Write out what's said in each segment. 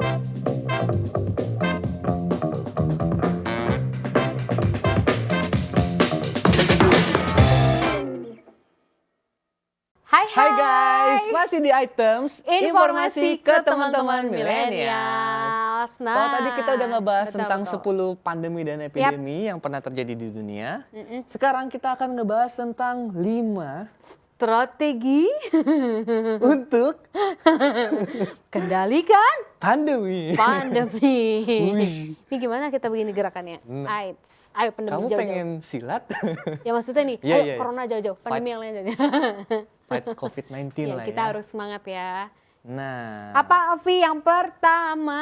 Hai Hai guys, masih di items informasi ke teman-teman milenials. Kalau tadi kita udah ngebahas betul, tentang betul. 10 pandemi dan epidemi yang pernah terjadi di dunia. Sekarang kita akan ngebahas tentang 5 Strategi untuk kendalikan pandemi. pandemi. Ini gimana kita begini gerakannya? Ayo pandemi Kamu jauh-jauh. pengen silat? Ya maksudnya nih, Iya, ayo iya. corona jauh-jauh, pandemi yang lain aja. Fight COVID-19 Ya, lah kita ya. harus semangat ya. Nah, Apa Alfi yang pertama?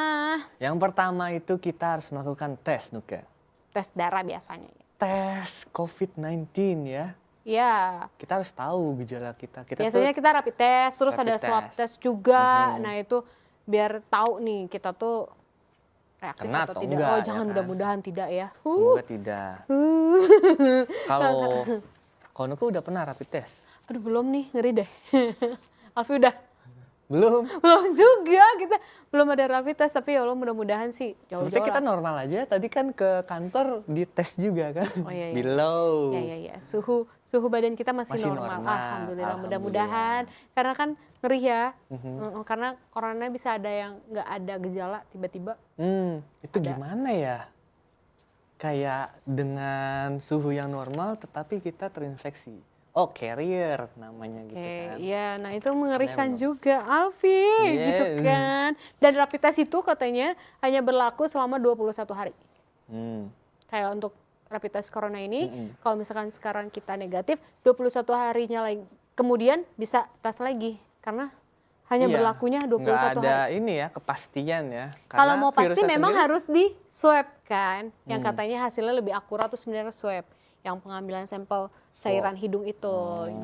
yang pertama itu kita harus melakukan tes, Nuka. Tes darah biasanya. Tes COVID-19 ya. Ya, Kita harus tahu gejala kita. biasanya kita rapid test, terus rapid ada swab test juga. Nah itu biar tahu nih kita tuh reaktif Kena atau atau tidak. enggak, Oh ya jangan, kan? mudah-mudahan tidak ya. Semoga tidak. Kalau Nuka udah pernah rapid test? Aduh belum nih, ngeri deh. Alfi udah? Belum. Belum juga, kita belum ada rapid test, tapi ya Allah mudah-mudahan sih jauh-jauh Seperti kita lah. normal aja. Tadi kan ke kantor dites juga kan. Oh, iya, iya. Di low. Ya. Suhu badan kita masih normal. Alhamdulillah, mudah-mudahan. Karena kan ngeri ya. Karena corona bisa ada yang nggak ada gejala tiba-tiba. Itu gimana ya? Kayak dengan suhu yang normal tetapi kita terinfeksi. Oh, carrier namanya gitu kan. Iya, nah itu mengerikan Memang. juga, Alfi, gitu Yes. kan. Dan rapid test itu katanya hanya berlaku selama 21 hari. Kayak untuk rapid test corona ini, kalau misalkan sekarang kita negatif, 21 harinya lagi, kemudian bisa tes lagi. Karena hanya Iya, berlakunya 21 nggak ada hari. ini ya, kepastian ya. Kalau Karena mau pasti virusnya memang sendiri- harus di swab kan. Yang katanya hasilnya lebih akurat tuh sebenarnya swab. Yang pengambilan sampel cairan hidung itu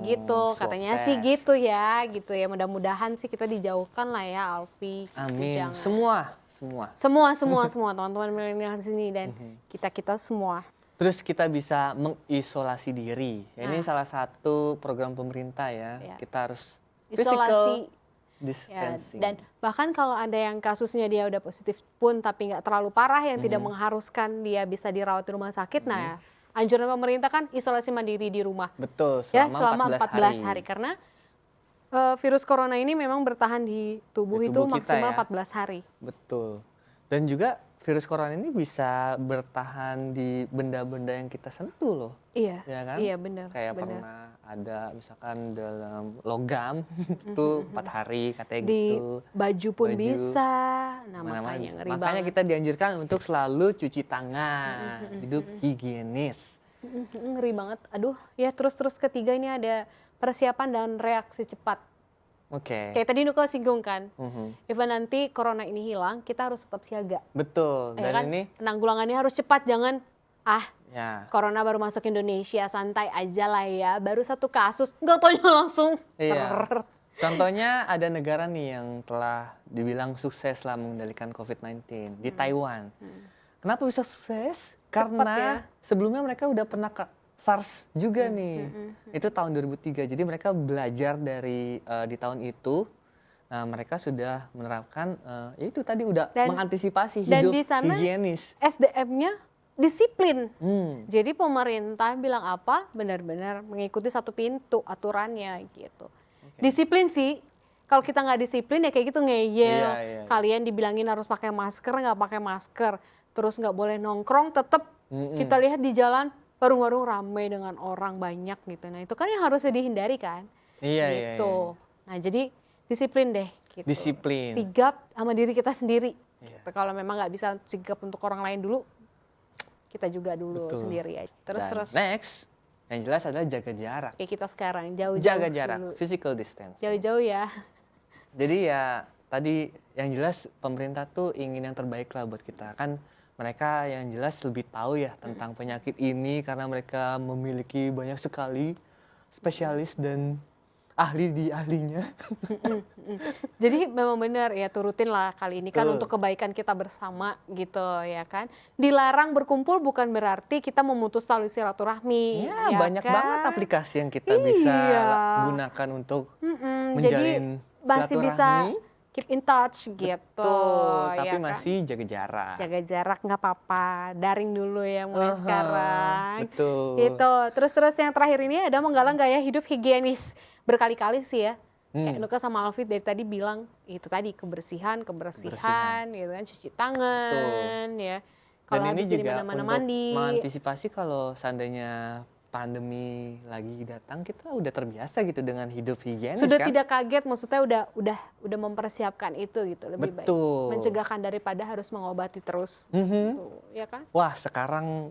gitu. swab Katanya test. sih gitu ya. Mudah-mudahan sih kita dijauhkan lah ya Alfi. Gitu, Amin. jangan. Semua teman-teman milenial di sini dan kita semua. Terus kita bisa mengisolasi diri. Ini salah satu program pemerintah ya. Ya. Kita harus Isolasi. physical Ya, distancing. dan bahkan kalau ada yang kasusnya dia udah positif pun tapi nggak terlalu parah yang tidak mengharuskan dia bisa dirawat di rumah sakit, nah anjuran pemerintah kan isolasi mandiri di rumah. Betul, Ya, selama 14 hari karena virus corona ini memang bertahan di tubuh Di itu tubuh kita maksimal ya. 14 hari. Betul. Dan juga virus corona ini bisa bertahan di benda-benda yang kita sentuh loh. Iya. Ya kan? Iya benar. Kayak benar. pernah ada misalkan dalam logam itu 4 hari katanya Di gitu. baju pun Baju, bisa. Nah, Mana-mana makanya bisa. ngeri Makanya banget. kita dianjurkan untuk selalu cuci tangan, hidup higienis. Ngeri banget. Aduh, ya terus ketiga ini ada persiapan dan reaksi cepat. Oke. Kayak tadi Nuka singgung kan, even nanti corona ini hilang, kita harus tetap siaga. Betul. Ya Dan kan? ini Penanggulangannya harus cepat, jangan ya corona baru masuk Indonesia, santai aja lah ya. Baru 1 kasus, nggak taunya langsung. Iya. ser. Contohnya ada negara nih yang telah dibilang sukses lah mengendalikan COVID-19 di Taiwan. Kenapa bisa sukses? Karena ya. sebelumnya mereka udah pernah ke SARS juga nih. Itu tahun 2003. Jadi mereka belajar dari di tahun itu. Nah, mereka sudah menerapkan ya itu tadi udah Dan- mengantisipasi dan hidup di sana higienis. SDM-nya disiplin. Hmm. Jadi pemerintah bilang apa, benar-benar mengikuti satu pintu aturannya gitu. Disiplin sih. Kalau kita nggak disiplin ya kayak gitu ngeyel. Iya. Kalian dibilangin harus pakai masker, nggak pakai masker. Terus nggak boleh nongkrong, tetap kita lihat di jalan warung-warung ramai dengan orang banyak gitu. Nah itu kan yang harusnya dihindari kan. Iya. Gitu. Nah jadi disiplin deh. Gitu. Disiplin. Sigap sama diri kita sendiri. Iya. Gitu. Kalau memang nggak bisa sigap untuk orang lain dulu, kita juga dulu Betul. sendiri aja. Dan Terus next, yang jelas adalah jaga jarak. kayak kita sekarang jauh-jauh Jaga jarak, dulu. physical distance. Jauh-jauh ya. Jadi ya tadi yang jelas pemerintah tuh ingin yang terbaik lah buat kita. Kan mereka yang jelas lebih tahu ya tentang penyakit ini karena mereka memiliki banyak sekali spesialis dan ahli di ahlinya. Jadi memang benar ya turutin lah kali ini kan Betul. untuk kebaikan kita bersama gitu ya kan. Dilarang berkumpul bukan berarti kita memutus tali silaturahmi. Ya, banyak kan? banget aplikasi yang kita bisa Iya. gunakan untuk Jadi menjalin masih bisa silaturahmi. keep in touch gitu. Betul, tapi ya kan? masih jaga jarak. Jaga jarak nggak apa-apa, daring dulu ya mulai sekarang. Betul. Gitu. Terus yang terakhir ini ada menggalang gaya hidup higienis berkali-kali sih ya. Kayak Nuka sama Alfie dari tadi bilang itu tadi kebersihan, gitu kan, cuci tangan, ya. Kalau Dan ini habis dari juga mana-mana untuk mandi. mengantisipasi kalau seandainya pandemi lagi datang, kita udah terbiasa gitu dengan hidup higienis Sudah kan. tidak kaget, maksudnya udah mempersiapkan itu gitu, lebih baik Betul. mencegahkan daripada harus mengobati terus, gitu, ya kan? Wah, sekarang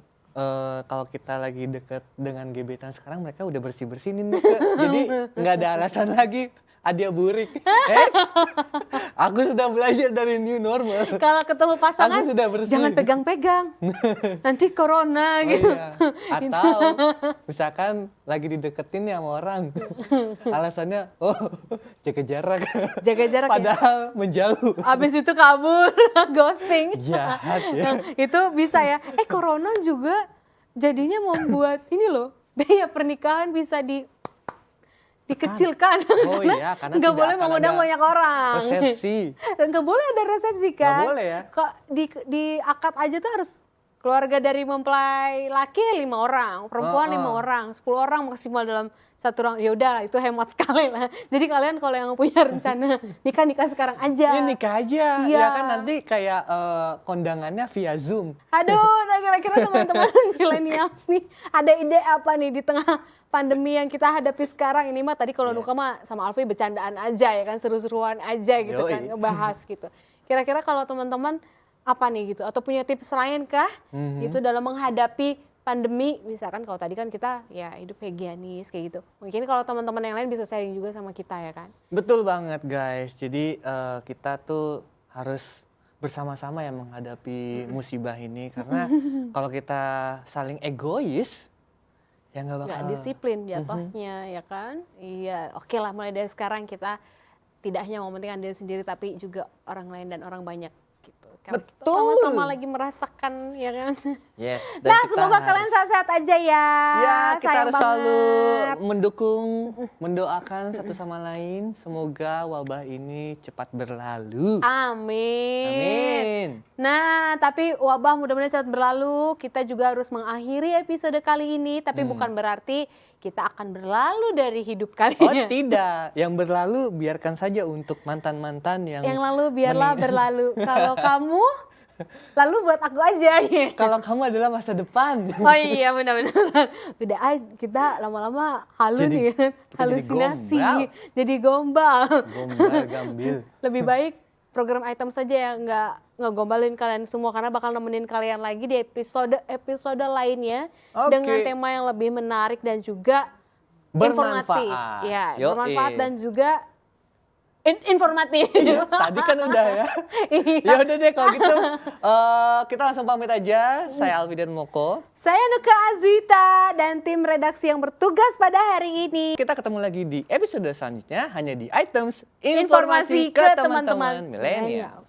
kalau kita lagi deket dengan gebetan sekarang, mereka udah bersih-bersih nih Nuka. Jadi nggak ada alasan lagi hadiah burik. Aku sudah belajar dari new normal. Kalau ketemu pasangan Aku sudah bersih. jangan pegang-pegang, nanti corona Oh gitu. iya. Atau misalkan lagi dideketin nih sama orang, alasannya jaga jarak. Jaga jarak ya. Padahal menjauh. Abis itu kabur, ghosting. Jahat ya. Itu bisa ya. Corona juga jadinya membuat ini loh, biaya pernikahan bisa dikecilkan. Oh iya, karena nggak tidak boleh akan mengundang ada banyak orang. resepsi. Dan nggak boleh ada resepsi kan. Nggak boleh ya. Kok di akad aja tuh harus keluarga dari mempelai laki 5 orang, perempuan 5 orang, 10 orang maksimal dalam satu orang. Ya udah, itu hemat sekali lah. Jadi kalian kalau yang punya rencana nikah sekarang aja. Ya nikah aja, Iya. ya kan nanti kayak kondangannya via Zoom. Aduh, nah kira-kira teman-teman milenials nih ada ide apa nih di tengah pandemi yang kita hadapi sekarang ini mah tadi kalau Nuka mah sama Alfi bercandaan aja ya kan, seru-seruan aja gitu Yoi. kan, ngebahas gitu. Kira-kira kalau teman-teman apa nih gitu atau punya tips lain kah gitu dalam menghadapi pandemi, misalkan kalau tadi kan kita ya hidup higienis kayak gitu. Mungkin kalau teman-teman yang lain bisa sharing juga sama kita ya kan. Betul banget guys, jadi kita tuh harus bersama-sama ya menghadapi musibah ini. Karena kalau kita saling egois, ya nggak bakal. Nggak disiplin jatuhnya ya kan. Iya, oke lah mulai dari sekarang kita tidak hanya mementingkan diri sendiri tapi juga orang lain dan orang banyak gitu. Karena kita Betul. sama-sama lagi merasakan ya kan. Yes. Nah semoga kalian sehat-sehat aja ya. Ya, kita Sayang harus selalu banget. mendukung, mendoakan satu sama lain. Semoga wabah ini cepat berlalu. Amin. Amin. Nah, tapi wabah mudah-mudahan cepat berlalu. Kita juga harus mengakhiri episode kali ini, tapi bukan berarti kita akan berlalu dari hidup Oh kalian. tidak, yang berlalu biarkan saja untuk mantan-mantan yang Yang lalu biarlah berlalu. Kalau kamu lalu buat aku aja. kalau kamu adalah masa depan. Oh iya benar-benar. Udah kita lama-lama halu Jadi- nih kan. kita jadi Halusinasi. gombal. Jadi gombal. Gombal, gambil. Lebih baik program item saja yang nggak ngegombalin kalian semua karena bakal nemenin kalian lagi di episode lainnya Oke. dengan tema yang lebih menarik dan juga Bermanfaat. informatif. Ya, Yoi. bermanfaat dan juga informatif. Tadi kan udah ya. Ya udah deh kalau gitu kita langsung pamit aja. Saya Alfi dan Moko. Saya Nuka Azwita dan tim redaksi yang bertugas pada hari ini. Kita ketemu lagi di episode selanjutnya hanya di Items Informasi ke teman-teman milenial. milenial.